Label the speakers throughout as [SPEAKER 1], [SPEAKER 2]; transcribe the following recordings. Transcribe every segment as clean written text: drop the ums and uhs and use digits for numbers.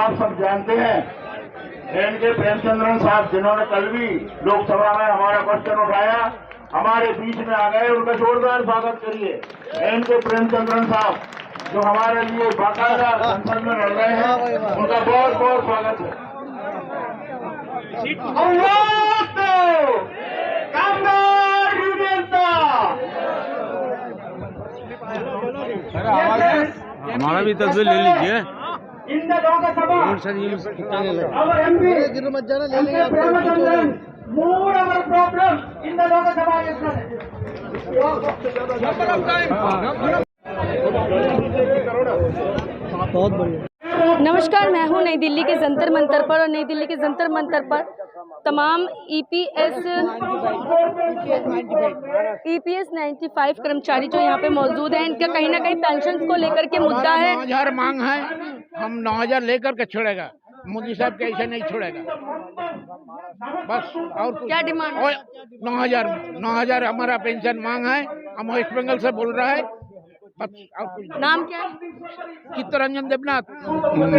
[SPEAKER 1] आप सब जानते हैं, इनके प्रेमचंद्रन साहब जिन्होंने कल भी लोकसभा में हमारा क्वेश्चन उठाया, हमारे बीच में आ गए। उनका जोरदार स्वागत करिए। इनके प्रेमचंद्रन साहब जो हमारे लिए बाकायदा संसद में लड़ रहे हैं, उनका बहुत बहुत स्वागत है। कामगार यूनियन
[SPEAKER 2] हमारा भी तस्वीर ले लीजिए।
[SPEAKER 1] इन Lok Sabha our MP Premachandran more our problem in the Lok Sabha
[SPEAKER 3] बहुत बढ़िया।
[SPEAKER 4] नमस्कार, मैं हूं नई दिल्ली के जंतर मंतर पर और नई दिल्ली के जंतर मंतर पर तमाम ईपीएस 95 कर्मचारी जो यहाँ पे मौजूद हैं, इनका कहीं ना कहीं पेंशन को लेकर के मुद्दा है।
[SPEAKER 5] 9,000 मांग है, हम 9,000 लेकर के छोड़ेगा। मोदी साहब कैसे नहीं छोड़ेगा, बस। और
[SPEAKER 4] क्या डिमांड?
[SPEAKER 5] 9,000 हमारा पेंशन मांग है। हम वेस्ट बंगाल से बोल रहा है, बस। और कुछ
[SPEAKER 4] नाम क्या है?
[SPEAKER 5] चित्तरंजन देवनाथ।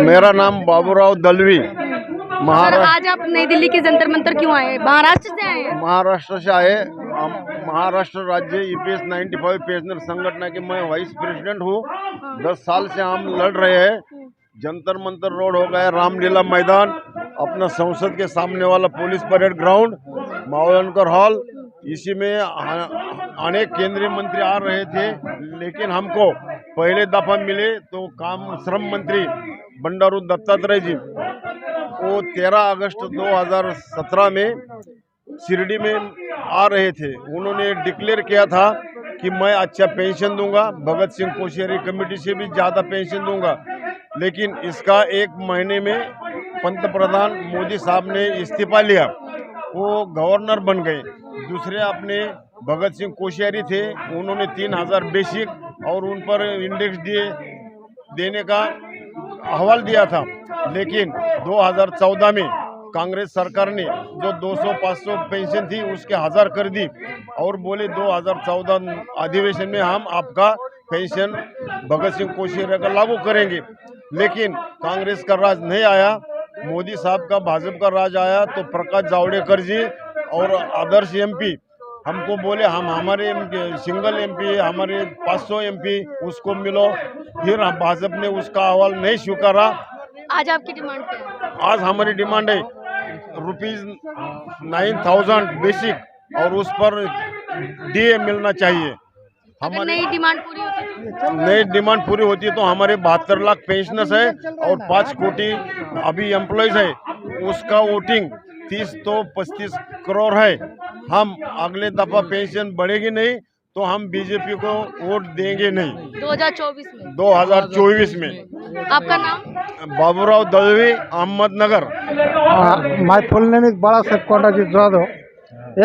[SPEAKER 6] मेरा नाम बाबूराव दलवी।
[SPEAKER 4] सर, आज आप नई दिल्ली के जंतर मंतर क्यों आए? महाराष्ट्र से आए हैं?
[SPEAKER 6] महाराष्ट्र से आए। हम महाराष्ट्र राज्य ईपीएस 95 पेंशनर संगठन के मैं वाइस प्रेसिडेंट हूँ। 10 साल से हम लड़ रहे हैं। जंतर मंतर रोड हो गया, रामलीला मैदान, अपना संसद के सामने वाला police parade ground, Mavalankar hall, इसी में अनेक केंद्रीय मंत्री आ रहे थे। लेकिन हमको पहले दफा मिले तो काम श्रम मंत्री बंडारू दत्तात्रेय जी, वो 13 अगस्त 2017 में शिरडी में आ रहे थे। उन्होंने डिक्लेयर किया था कि मैं अच्छा पेंशन दूंगा, भगत सिंह कोश्यारी कमेटी से भी ज़्यादा पेंशन दूंगा। लेकिन इसका 1 महीने में पंतप्रधान मोदी साहब ने इस्तीफा लिया, वो गवर्नर बन गए। दूसरे अपने भगत सिंह कोश्यारी थे, उन्होंने 3,000 बेसिक और उन पर इंडेक्स देने का अहवाल दिया था। लेकिन 2014 में कांग्रेस सरकार ने जो 200-500 पेंशन थी उसके 1000 कर दी और बोले 2014 अधिवेशन में हम आपका पेंशन भगत सिंह कोश्यारी का लागू करेंगे। लेकिन कांग्रेस का राज नहीं आया, मोदी साहब का भाजपा का राज आया। तो प्रकाश जावड़ेकर जी और आदर्श एमपी हमको बोले हम हमारे सिंगल एमपी हमारे 500 एमपी उसको मिलो। फिर भाजपा ने उसका अहवाल नहीं स्वीकारा।
[SPEAKER 4] आज आपकी डिमांड क्या है?
[SPEAKER 6] आज हमारी डिमांड है ₹9,000 बेसिक और उस पर डीए मिलना चाहिए।
[SPEAKER 4] अगर नई डिमांड पूरी होती तो?
[SPEAKER 6] नई डिमांड पूरी होती है तो हमारे 72 लाख पेंशनर्स है और 5 कोटी अभी एम्प्लॉयज है। उसका वोटिंग 30 तो 35 करोड़ है। हम अगले दफा पेंशन बढ़ेगी नहीं तो हम बीजेपी को वोट देंगे नहीं। 2024 में।
[SPEAKER 4] आपका नाम?
[SPEAKER 6] Baburao Dalvi, Ahmednagar.
[SPEAKER 3] My full name is Bada Saheb Kotaji Jadhav,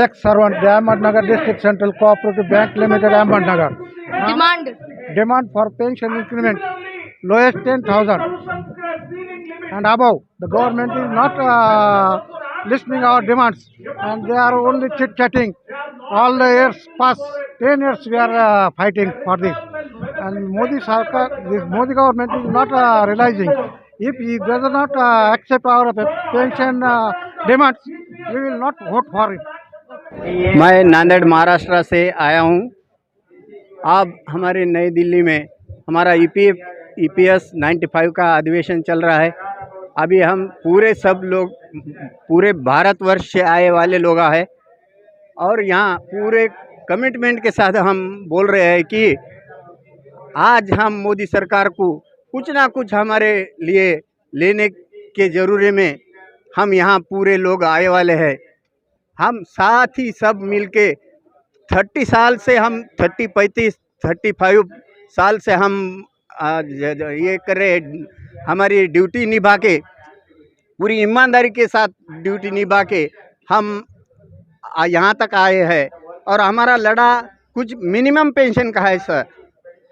[SPEAKER 3] ex servant Ahmednagar district central cooperative bank limited Ahmednagar. Demand for pension increment lowest 10,000 and above. The government is not listening our demands and they are only chit-chatting. All the years past 10 years we are fighting for this, and Modi Sarkar, this Modi government is not realizing. If he does not accept our pension demands, we will not vote for it.
[SPEAKER 7] मैं नांदेड़ महाराष्ट्र से आया हूँ। अब हमारे नई दिल्ली में हमारा EPS 95 का अधिवेशन चल रहा है। अभी हम पूरे सब लोग पूरे भारतवर्ष से आए वाले लोग हैं और यहाँ पूरे कमिटमेंट के साथ हम बोल रहे हैं कि आज हम मोदी सरकार को कुछ ना कुछ हमारे लिए लेने के ज़रूरी में हम यहाँ पूरे लोग आए वाले हैं। हम साथ ही सब मिलके 30 साल से हम 35 साल से हम ये कर रहे, हमारी ड्यूटी निभा के पूरी ईमानदारी के साथ ड्यूटी निभा के हम यहाँ तक आए हैं। और हमारा लड़ा कुछ मिनिमम पेंशन का है सर।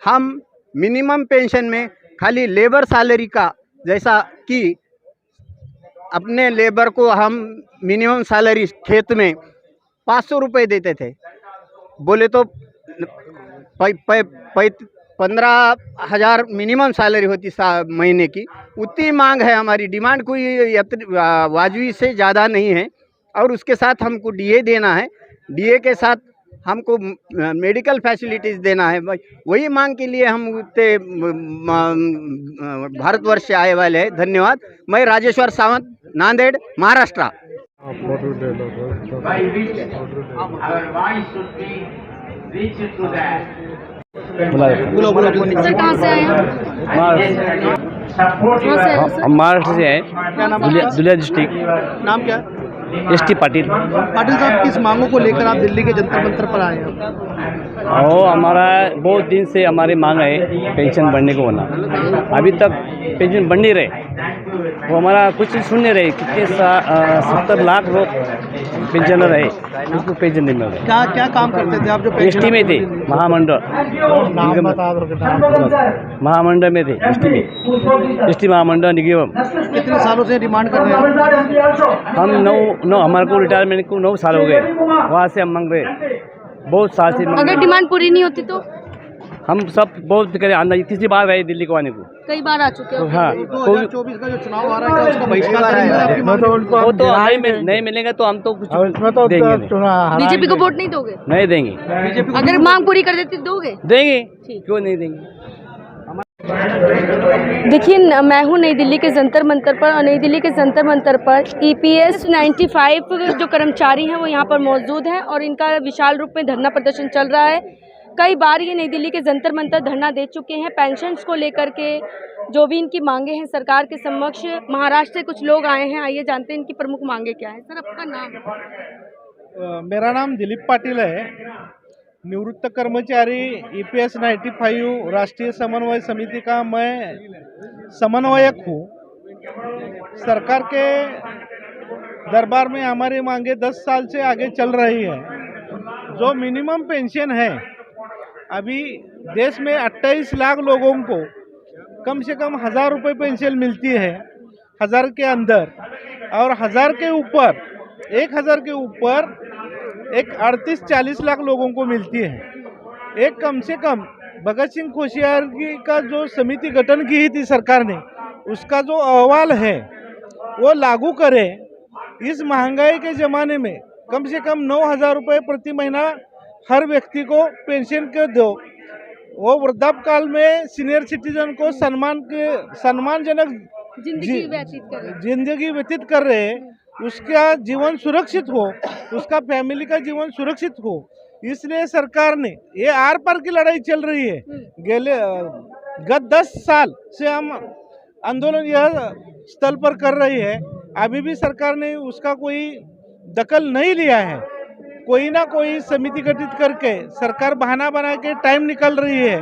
[SPEAKER 7] हम मिनिमम पेंशन में खाली लेबर सैलरी का, जैसा कि अपने लेबर को हम मिनिमम सैलरी खेत में 500 रुपये देते थे, बोले तो 15,000 मिनिमम सैलरी होती महीने की, उतनी मांग है हमारी। डिमांड कोई वाजबी से ज़्यादा नहीं है। और उसके साथ हमको डीए देना है, डीए के साथ हमको मेडिकल फैसिलिटीज़ देना है। वही मांग के लिए हम उतने भारतवर्ष से आए वाले हैं। धन्यवाद। मैं Rajeshwar Sawant, Nanded, Maharashtra.
[SPEAKER 1] by which our voice should be reached to that.
[SPEAKER 4] Sir कहाँ से आए हैं?
[SPEAKER 1] Support
[SPEAKER 4] कहाँ से आए हो सर?
[SPEAKER 2] हम महाराष्ट्र से हैं, दुलिया डिस्ट्रिक्ट।
[SPEAKER 3] नाम क्या?
[SPEAKER 2] एसटी पाटिल।
[SPEAKER 3] पाटिल साहब, किस मांगों को लेकर आप दिल्ली के जंतर मंतर पर आए हैं?
[SPEAKER 2] और हमारा बहुत दिन से हमारी मांग है पेंशन बढ़ने को होना। अभी तक पेंशन बढ़ नहीं रहे, वो हमारा कुछ सुन नहीं रहे। कितने 70 लाख लोग पेंशनर है, उसको पेंशन नहीं मिल रहा।
[SPEAKER 3] क्या क्या काम करते थे आप जो
[SPEAKER 2] एसटी में थे, महामंडल में थे, एसटी महामंडल निगम।
[SPEAKER 3] कितने सालों से डिमांड कर रहे हैं?
[SPEAKER 2] हम नौ हमारे को रिटायरमेंट को 9 साल हो गए, वहाँ से हम मांग रहे, बहुत साल से मांग
[SPEAKER 4] अगर
[SPEAKER 2] रहे।
[SPEAKER 4] डिमांड पूरी नहीं होती तो?
[SPEAKER 2] हम सब बहुत करें, आना तीसरी बार है दिल्ली को आने को।
[SPEAKER 4] कई बार आ चुके हो।
[SPEAKER 2] हाँ,
[SPEAKER 3] 2024 का जो चुनाव आ रहा है उसका बहिष्कार करेंगे आपकी मांग?
[SPEAKER 2] वो तो नहीं मिलेंगे तो हम तो कुछ देंगे नहीं।
[SPEAKER 4] बीजेपी को वोट नहीं दोगे?
[SPEAKER 2] नहीं देंगे।
[SPEAKER 4] अगर मांग पूरी कर देती तो दोगे?
[SPEAKER 2] देंगे, क्यों नहीं देंगे।
[SPEAKER 4] देखिए, मैं हूँ नई दिल्ली के जंतर मंतर पर, और नई दिल्ली के जंतर मंतर पर EPS 95 जो कर्मचारी हैं वो यहाँ पर मौजूद हैं और इनका विशाल रूप में धरना प्रदर्शन चल रहा है। कई बार ये नई दिल्ली के जंतर मंतर धरना दे चुके हैं पेंशन्स को लेकर के, जो भी इनकी मांगे हैं सरकार के समक्ष। महाराष्ट्र से कुछ लोग आए हैं, आइए जानते हैं इनकी प्रमुख मांगे क्या है। सर, आपका नाम?
[SPEAKER 3] मेरा नाम दिलीप पाटिल है, निवृत्त कर्मचारी EPS 95 राष्ट्रीय समन्वय समिति का मैं समन्वयक हूँ। सरकार के दरबार में हमारी मांगे 10 साल से आगे चल रही है। जो मिनिमम पेंशन है, अभी देश में 28 लाख लोगों को कम से कम 1000 रुपये पेंशन मिलती है, 1000 के अंदर, और 1000 के ऊपर, 1000 के ऊपर एक 38-40 लाख लोगों को मिलती है। एक कम से कम भगत सिंह कोश्यारी का जो समिति गठन की थी सरकार ने, उसका जो अहवाल है वो लागू करे। इस महंगाई के ज़माने में कम से कम 9,000 रुपये प्रति महीना हर व्यक्ति को पेंशन के दो। वो वृद्धापकाल में सीनियर सिटीजन को सम्मानजनक जिंदगी व्यतीत कर रहे हैं, उसका जीवन सुरक्षित हो, उसका फैमिली का जीवन सुरक्षित हो। इसलिए सरकार ने, ये आर पार की लड़ाई चल रही है। गत 10 साल से हम आंदोलन यह स्थल पर कर रही है, अभी भी सरकार ने उसका कोई दखल नहीं लिया है। कोई ना कोई समिति गठित करके सरकार बहाना बना के टाइम निकाल रही है।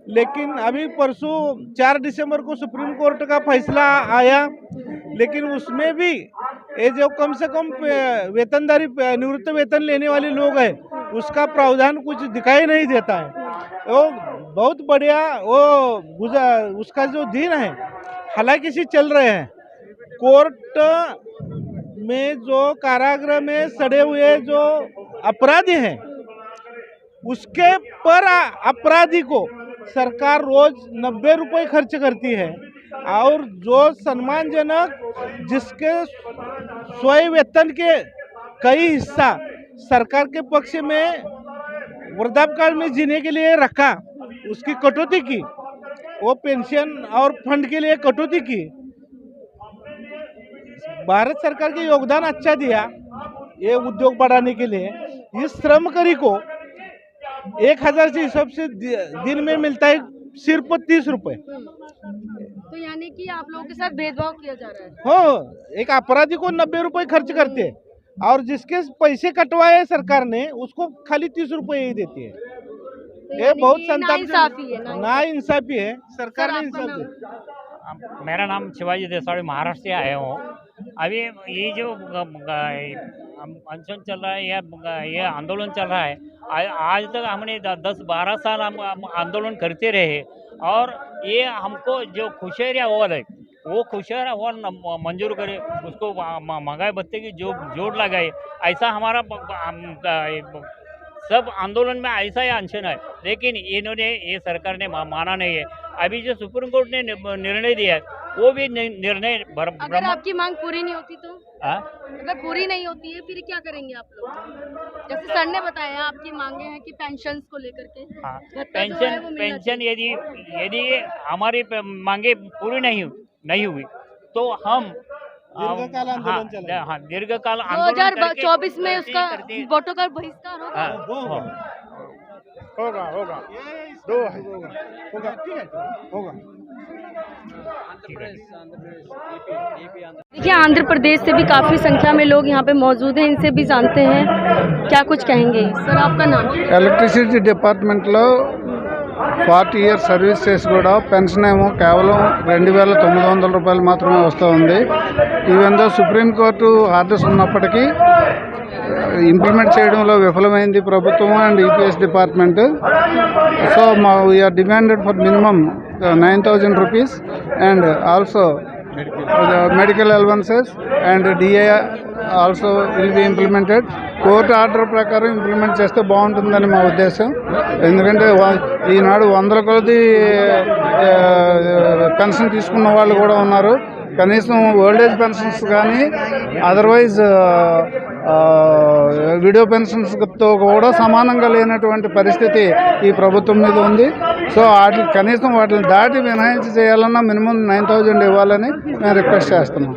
[SPEAKER 3] लेकिन अभी परसों 4 दिसंबर को सुप्रीम कोर्ट का फैसला आया, लेकिन उसमें भी ये जो कम से कम वेतनदारी निवृत्त वेतन लेने वाले लोग हैं, उसका प्रावधान कुछ दिखाई नहीं देता है। वो बहुत बढ़िया उसका जो दिन है हालांकि से चल रहे हैं। कोर्ट में जो कारागृह में सड़े हुए जो अपराधी हैं, उसके पर अपराधी को सरकार रोज 90 रुपये खर्च करती है, और जो सम्मानजनक जिसके स्वयं वेतन के कई हिस्सा सरकार के पक्ष में वृद्धापकाल में जीने के लिए रखा, उसकी कटौती की, वो पेंशन और फंड के लिए कटौती की। भारत सरकार के योगदान अच्छा दिया ये उद्योग बढ़ाने के लिए। इस श्रमकारी को 1000 से हिसाब से दिन में मिलता है सिर्फ 30 रुपये।
[SPEAKER 4] तो यानी कि आप लोगों के साथ भेदभाव किया जा रहा है?
[SPEAKER 3] हाँ, एक अपराधी को 90 रुपये खर्च करते हैं, और जिसके पैसे कटवाए सरकार ने उसको खाली 30 रुपये ही देती है। ये बहुत नाइंसाफी है, सरकार ने इंसाफ दिया।
[SPEAKER 8] मेरा नाम शिवाजी देसाड़ी, महाराष्ट्र से आया हूँ। अभी ये जो अनशन चल रहा है, ये आंदोलन चल रहा है, आज तक हमने 10-12 साल हम आंदोलन करते रहे, और ये हमको जो खुशहरी अहवाल है वो खुशहरी अहवाल मंजूर करे, उसको महंगाई भत्ते की जो जोड़ लगाए, ऐसा हमारा सब आंदोलन में ऐसा ही अनशन है, लेकिन इन्होंने ये सरकार ने माना नहीं है। अभी जो सुप्रीम कोर्ट ने निर्णय दिया है वो भी निर्णय
[SPEAKER 4] अगर आपकी मांग पूरी नहीं होती तो
[SPEAKER 8] हाँ?
[SPEAKER 4] अगर पूरी नहीं होती है फिर क्या करेंगे आप लोग? जैसे सर ने बताया आपकी मांगे हैं कि पेंशन्स को लेकर के
[SPEAKER 8] हाँ,
[SPEAKER 4] भत्ता जो है वो मिलना
[SPEAKER 8] पेंशन यदि हमारी मांगे पूरी नहीं हुई तो हम दीर्घकाल आंदोलन
[SPEAKER 4] 2024 में उसका वोटों का बहिष्कार होगा।
[SPEAKER 3] होगा
[SPEAKER 4] देखिए आंध्र प्रदेश से भी काफ़ी संख्या में लोग यहाँ पे मौजूद हैं, इनसे भी जानते हैं क्या कुछ कहेंगे। सर आपका नाम?
[SPEAKER 3] ఎలక్ట్రిసిటీ డిపార్ట్మెంట్లో 40 ఇయర్స్ సర్వీస్ చేసి కూడా పెన్షన్ ఏమో కేవలం 2,900 రూపాయలు మాత్రమే వస్తూ ఉంది. ఈవెందో సుప్రీంకోర్టు ఆర్డర్స్ ఉన్నప్పటికీ ఇంప్లిమెంట్ చేయడంలో విఫలమైంది ప్రభుత్వం and EPS department. So we are demanded for minimum 9,000 rupees and also medical allowances and DA also will be implemented. Court order ప్రకారం ఇంప్లిమెంట్ చేస్తే బాగుంటుందని మా ఉద్దేశం. ఎందుకంటే ఈనాడు వందల కొలది పెన్షన్ తీసుకున్న వాళ్ళు కూడా ఉన్నారు. కనీసం ఓల్డ్ ఏజ్ పెన్షన్స్ కానీ అదర్వైజ్ విడో పెన్షన్స్తో కూడా సమానంగా లేనటువంటి పరిస్థితి ఈ ప్రభుత్వం మీద ఉంది. సో కనీసం వాటిని దాటి మినహాయించి చేయాలన్నా మినిమం 9,000 ఇవ్వాలని మేము రిక్వెస్ట్ చేస్తున్నాం.